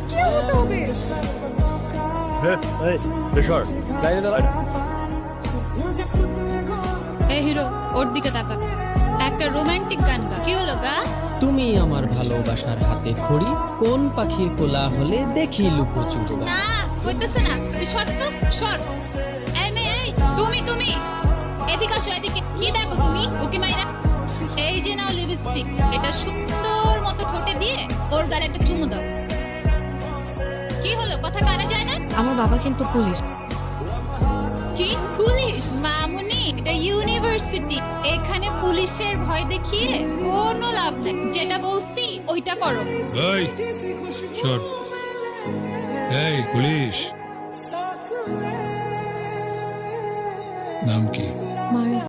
কি হতে হবে? এই হিরো, ওর দিকে তাকা, একটা রোমান্টিক গান গা। কি হলো গা? তুমি আমার ভালোবাসার হাতে খড়ি, কোন পাখির কোলা হলে দেখি লুকোচুরি। না হইতেছে না, তুই সর তো, সর। এই মেয়ে, এই তুমি এদিকে আসো, এদিকে। কি দেখো তুমি উকি মাইরা? এই যে নাও লিপস্টিক, এটা সুন্দর মতো ঠোঁটে দিয়ে ওর গালে একটা চুমু দাও। কি হলো, কথা কানে যায় না? আমার বাবা কিন্তু পুলিশ। কি পুলিশ? মামুনি, এটা ইউনিভার্সিটি, এখানে পুলিশের ভয় দেখিয়ে কোনো লাভ নাই। যেটা বলছি ওইটা করো। এই সর। এই পুলিশ, নাম কি?